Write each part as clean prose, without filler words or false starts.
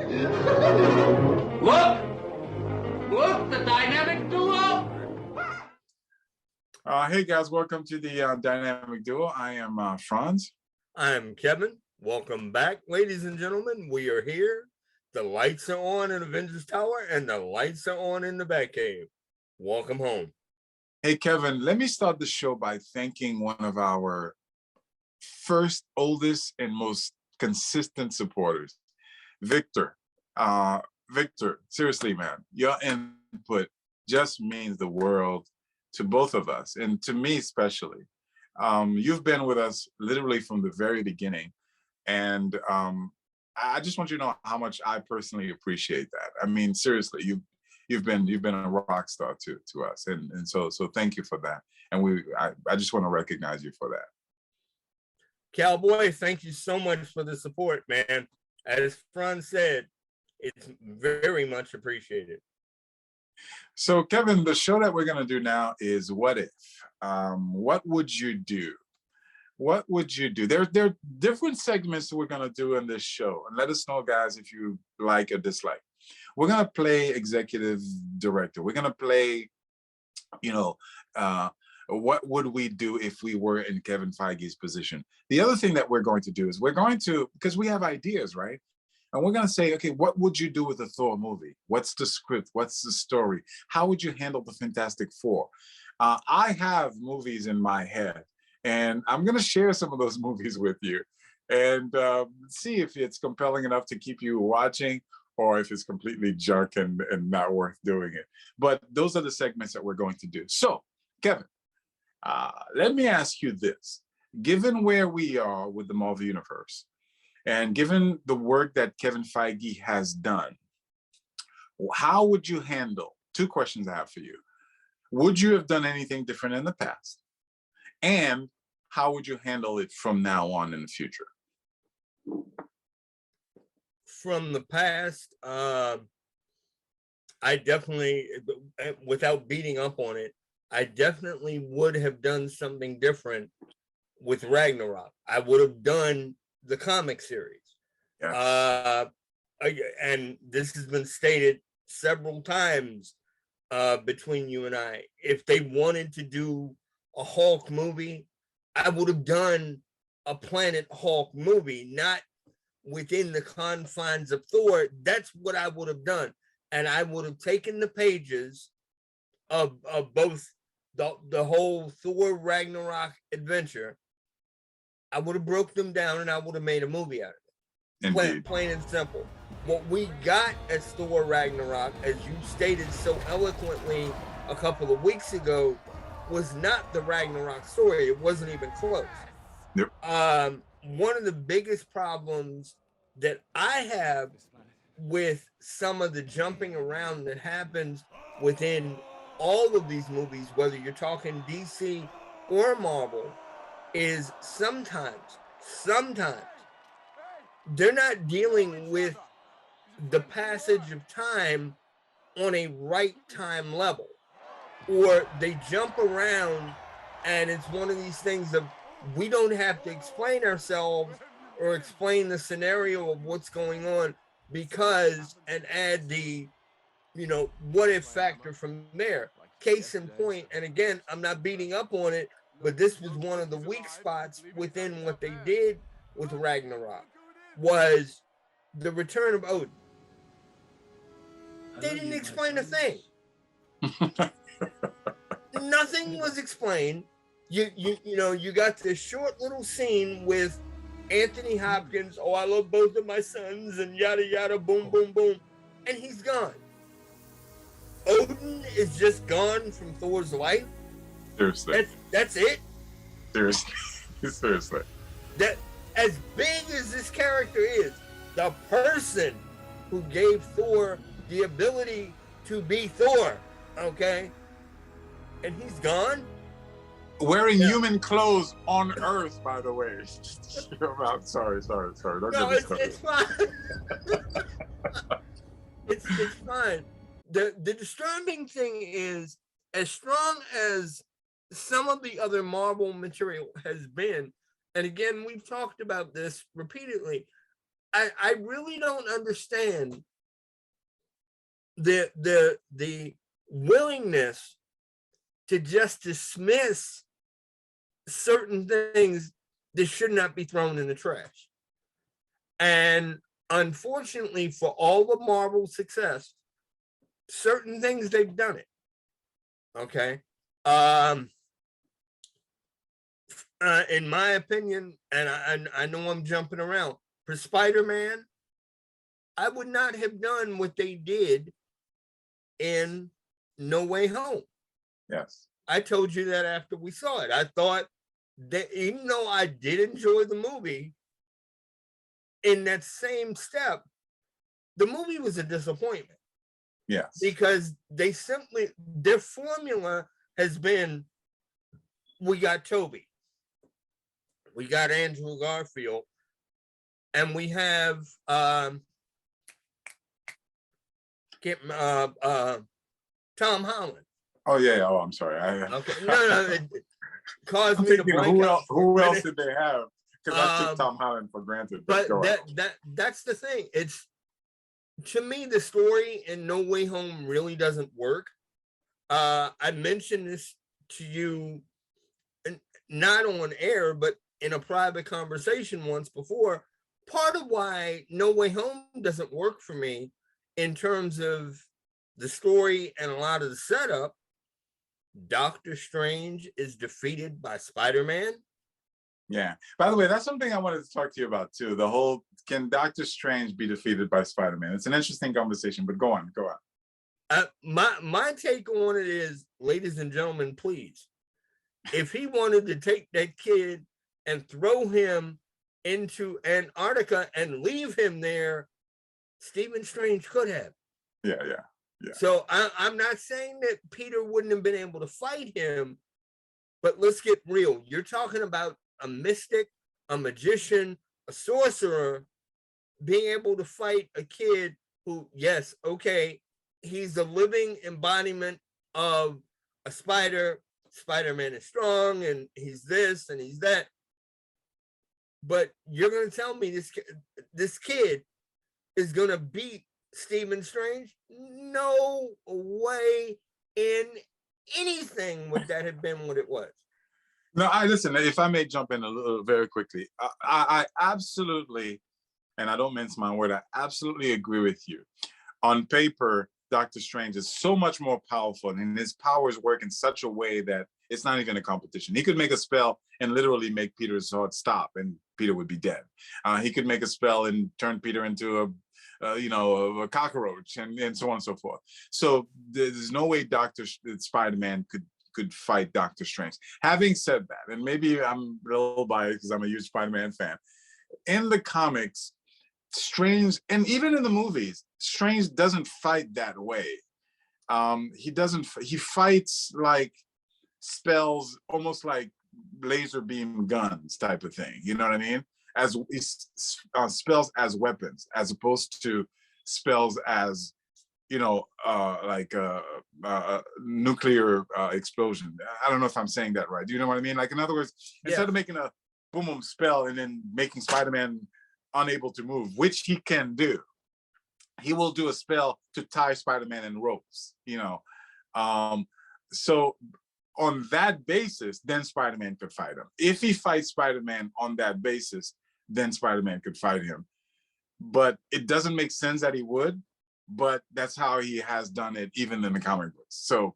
Look! Look, the dynamic duo! Hey guys, welcome to the Dynamic Duo. I am Franz. I'm Kevin. Welcome back, ladies and gentlemen. We are here. The lights are on in Avengers Tower and the lights are on in the Batcave. Welcome home. Hey Kevin, let me start the show by thanking one of our first, oldest, and most consistent supporters, Victor. Victor, seriously, man, your input just means the world to both of us, and to me especially. You've been with us literally from the very beginning, and I just want you to know how much I personally appreciate that. I mean, seriously, you've been a rock star to us, and so thank you for that. And I just want to recognize you for that. Cowboy, thank you so much for the support, man. As Franz said, it's very much appreciated. So Kevin, the show that we're going to do now is What If? What would you do? What would you do? There are different segments we're going to do in this show. And let us know, guys, if you like or dislike. We're going to play executive director. We're going to play, what would we do if we were in Kevin Feige's position? The other thing that we're going to do is we're going to, because we have ideas, right? And we're going to say, okay, what would you do with a Thor movie? What's the script? What's the story? How would you handle the Fantastic Four? I have movies in my head, and I'm going to share some of those movies with you and see if it's compelling enough to keep you watching or if it's completely junk and not worth doing it. But those are the segments that we're going to do. So, Kevin, let me ask you this. Given where we are with the Marvel Universe, and given the work that Kevin Feige has done, how would you handle, two questions I have for you. Would you have done anything different in the past? And how would you handle it from now on in the future? From the past, I definitely, without beating up on it, I definitely would have done something different with Ragnarok. I would have done the comic series. Yes. And this has been stated several times between you and I. If they wanted to do a Hulk movie, I would have done a Planet Hulk movie, not within the confines of Thor. That's what I would have done. And I would have taken the pages of both the whole Thor Ragnarok adventure. I would have broke them down and I would have made a movie out of it. Plain and simple. What we got as Thor Ragnarok, as you stated so eloquently a couple of weeks ago, was not the Ragnarok story. It wasn't even close. Yep. One of the biggest problems that I have with some of the jumping around that happens within all of these movies, whether you're talking DC or Marvel, is sometimes they're not dealing with the passage of time on a right time level, or they jump around and it's one of these things of we don't have to explain ourselves or explain the scenario of what's going on because, and add the what if factor from there. Case in point, and again, I'm not beating up on it, but this was one of the weak spots within what they did with Ragnarok, was the return of Odin. They didn't explain a thing. Nothing was explained. You got this short little scene with Anthony Hopkins. Oh, I love both of my sons, and yada yada, boom, boom, boom, and he's gone. Odin is just gone from Thor's life. Seriously. That's it. Seriously. That, as big as this character is, the person who gave Thor the ability to be Thor, okay, and he's gone. Wearing human clothes on Earth, by the way. I'm sorry. Don't no, it's fine. it's fine. The disturbing thing is, as strong as some of the other Marvel material has been, and again, we've talked about this repeatedly, I really don't understand the willingness to just dismiss certain things that should not be thrown in the trash. And unfortunately, for all the Marvel success, certain things they've done it. Okay. In my opinion, and I know I'm jumping around, for Spider-Man, I would not have done what they did in No Way Home. Yes. I told you that after we saw it. I thought that even though I did enjoy the movie, in that same step, the movie was a disappointment. Yes. Because they simply, their formula has been, we got Toby, we got Andrew Garfield, and we have Tom Holland. Oh yeah. Oh, I'm sorry. Okay, no, it caused I'm me to thinking, blank out. who else did they have? Because I took Tom Holland for granted. But that's the thing. It's, to me, the story in No Way Home really doesn't work. I mentioned this to you, not on air, but in a private conversation once before. Part of why No Way Home doesn't work for me in terms of the story and a lot of the setup, Doctor Strange is defeated by Spider-Man. Yeah. By the way, that's something I wanted to talk to you about too. The whole, can Doctor Strange be defeated by Spider-Man? It's an interesting conversation, but go on. My take on it is, ladies and gentlemen, please, if he wanted to take that kid and throw him into Antarctica and leave him there, Stephen Strange could have. Yeah. So I'm not saying that Peter wouldn't have been able to fight him, but let's get real. You're talking about a mystic, a magician, a sorcerer being able to fight a kid who, yes, okay, he's the living embodiment of a spider. Spider-Man is strong and he's this and he's that. But you're going to tell me this kid is going to beat Stephen Strange? No way in anything would that have been what it was. No, listen, if I may jump in a little very quickly, I absolutely, and I don't mince my word, I absolutely agree with you. On paper, Doctor Strange is so much more powerful, and his powers work in such a way that it's not even a competition. He could make a spell and literally make Peter's heart stop, and Peter would be dead. He could make a spell and turn Peter into a cockroach, and so on and so forth. So there's no way Spider-Man could fight Doctor Strange. Having said that, and maybe I'm a little biased because I'm a huge Spider-Man fan, in the comics, Strange, and even in the movies, Strange doesn't fight that way. He fights like spells, almost like laser beam guns type of thing. You know what I mean? As spells as weapons, as opposed to spells as, like a nuclear explosion. I don't know if I'm saying that right. Do you know what I mean? Like, in other words, instead of making a boom boom spell and then making Spider-Man unable to move, which he can do, he will do a spell to tie Spider-Man in ropes. So on that basis, then Spider-Man could fight him. If he fights Spider-Man on that basis, then Spider-Man could fight him. But it doesn't make sense that he would, but that's how he has done it even in the comic books. So,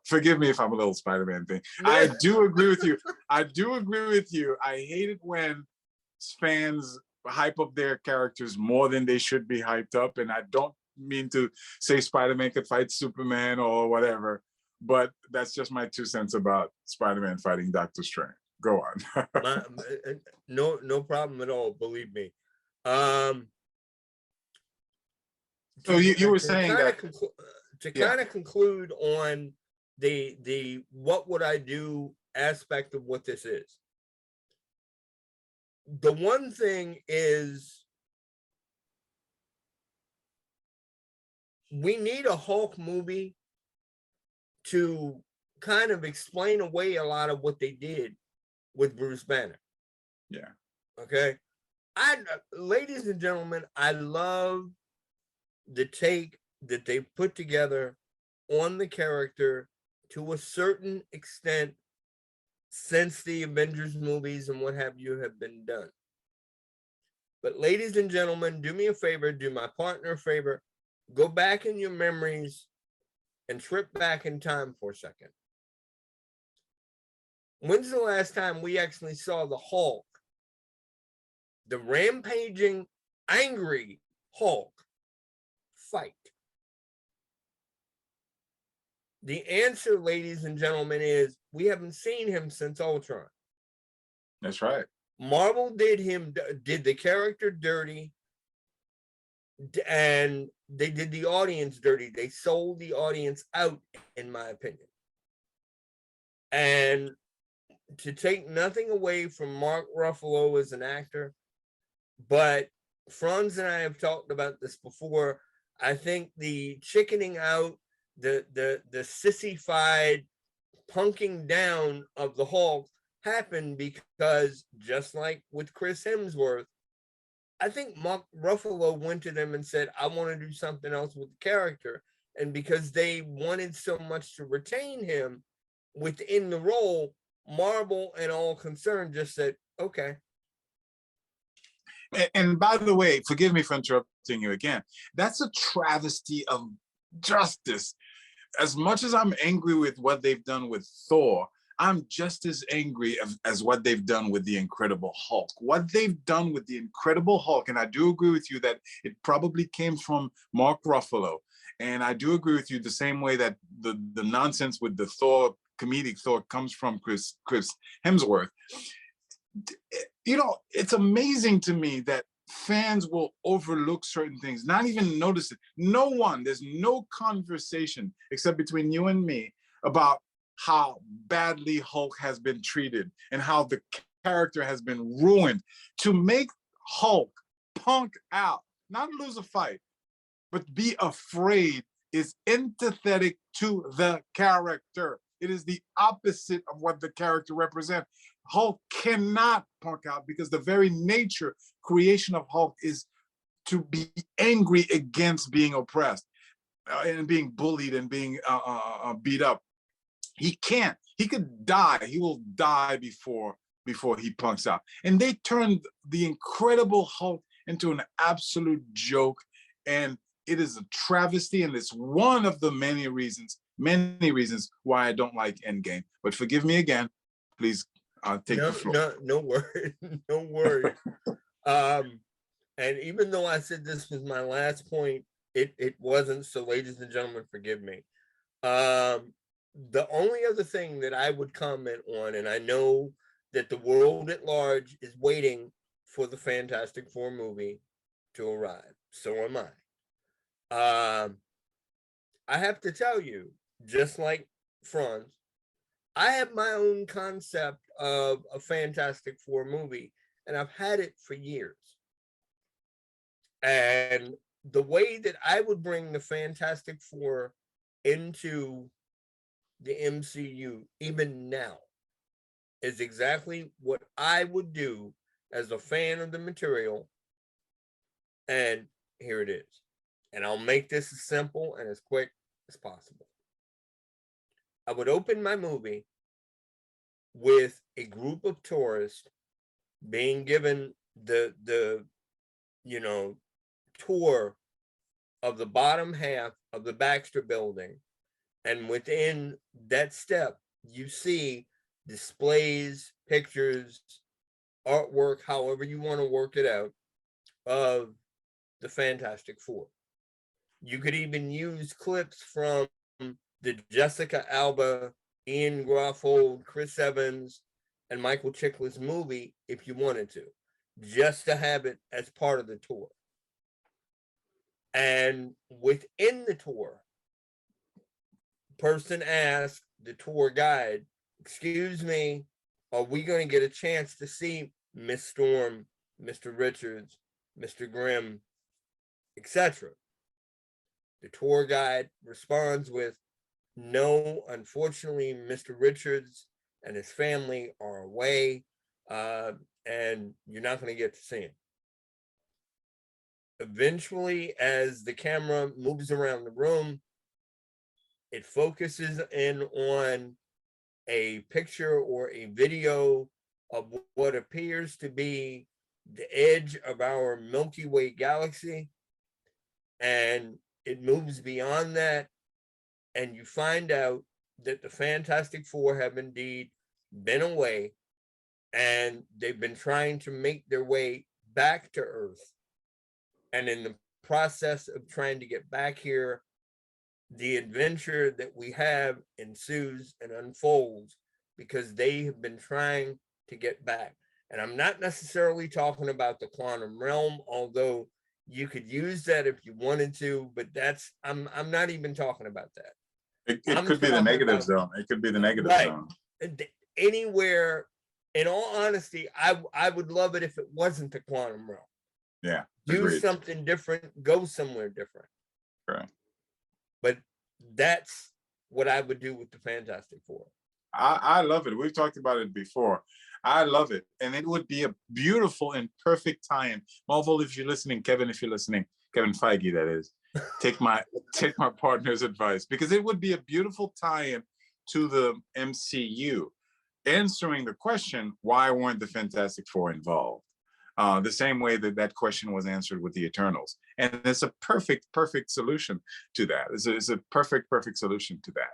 forgive me if I'm a little Spider-Man thing. I do agree with you. I hate it when fans hype up their characters more than they should be hyped up. And I don't mean to say Spider-Man could fight Superman or whatever, but that's just my 2 cents about Spider-Man fighting Doctor Strange. Go on. No problem at all. Believe me. So you were saying that to kind of conclude on the what would I do aspect of what this is. The one thing is, we need a Hulk movie to kind of explain away a lot of what they did with Bruce Banner. Yeah. Okay. Ladies and gentlemen, I love the take that they put together on the character to a certain extent since the Avengers movies and what have you have been done. But ladies and gentlemen, do me a favor, do my partner a favor, go back in your memories and trip back in time for a second. When's the last time we actually saw the Hulk, the rampaging, angry Hulk, fight? The answer, ladies and gentlemen, is we haven't seen him since Ultron. That's right. Marvel did the character dirty, and they did the audience dirty. They sold the audience out, in my opinion. And to take nothing away from Mark Ruffalo as an actor, but Franz and I have talked about this before. I think the chickening out, the sissified punking down of the Hulk happened because, just like with Chris Hemsworth, I think Mark Ruffalo went to them and said, I want to do something else with the character. And because they wanted so much to retain him within the role, Marvel and all concerned just said, okay. And by the way, forgive me for interrupting you again. That's a travesty of justice. As much as I'm angry with what they've done with Thor, I'm just as angry as what they've done with the Incredible Hulk. What they've done with the Incredible Hulk, and I do agree with you that it probably came from Mark Ruffalo. And I do agree with you the same way that the nonsense with the Thor, comedic Thor, comes from Chris Hemsworth. You know, it's amazing to me that fans will overlook certain things, not even notice it. There's no conversation except between you and me about how badly Hulk has been treated and how the character has been ruined. To make Hulk punk out, not lose a fight, but be afraid, is antithetic to the character. It is the opposite of what the character represents. Hulk cannot punk out because the very nature, creation of Hulk is to be angry against being oppressed and being bullied and being beat up. He can't. He could die. He will die before he punks out. And they turned the Incredible Hulk into an absolute joke. And it is a travesty. And it's one of the many reasons why I don't like Endgame. But forgive me again. Please take the floor. No worries. No worries. And even though I said this was my last point, it wasn't. So ladies and gentlemen, forgive me. The only other thing that I would comment on, and I know that the world at large is waiting for the Fantastic Four movie to arrive. So am I. I have to tell you, just like Franz, I have my own concept of a Fantastic Four movie, and I've had it for years. And the way that I would bring the Fantastic Four into the MCU, even now, is exactly what I would do as a fan of the material. And here it is. And I'll make this as simple and as quick as possible. I would open my movie with a group of tourists being given the tour of the bottom half of the Baxter Building. And within that step, you see displays, pictures, artwork, however you want to work it out, of the Fantastic Four. You could even use clips from the Jessica Alba, Ian Garfield, Chris Evans, and Michael Chiklis movie if you wanted to, just to have it as part of the tour. And within the tour, person asked the tour guide, excuse me, are we going to get a chance to see Miss Storm, Mr. Richards, Mr. Grimm, etc.? The tour guide responds with, no, unfortunately, Mr. Richards and his family are away, and you're not going to get to see him. eventually, as the camera moves around the room, it focuses in on a picture or a video of what appears to be the edge of our Milky Way galaxy. And it moves beyond that. And you find out that the Fantastic Four have indeed been away, and they've been trying to make their way back to Earth. And in the process of trying to get back here, the adventure that we have ensues and unfolds because they have been trying to get back. And I'm not necessarily talking about the quantum realm, although you could use that if you wanted to, but that's I'm not even talking about that. It could be the negative zone. It could be the negative zone. Anywhere, in all honesty, I would love it if it wasn't the quantum realm. Yeah. Do agreed. something different, go somewhere different. Right. But that's what I would do with the Fantastic Four. I love it. We've talked about it before. I love it. And it would be a beautiful and perfect tie-in. Marvel, if you're listening, Kevin, if you're listening, Kevin Feige, that is, take my partner's advice, because it would be a beautiful tie-in to the MCU, answering the question, why weren't the Fantastic Four involved? The same way that question was answered with the Eternals. And it's a perfect solution to that. It's a perfect solution to that.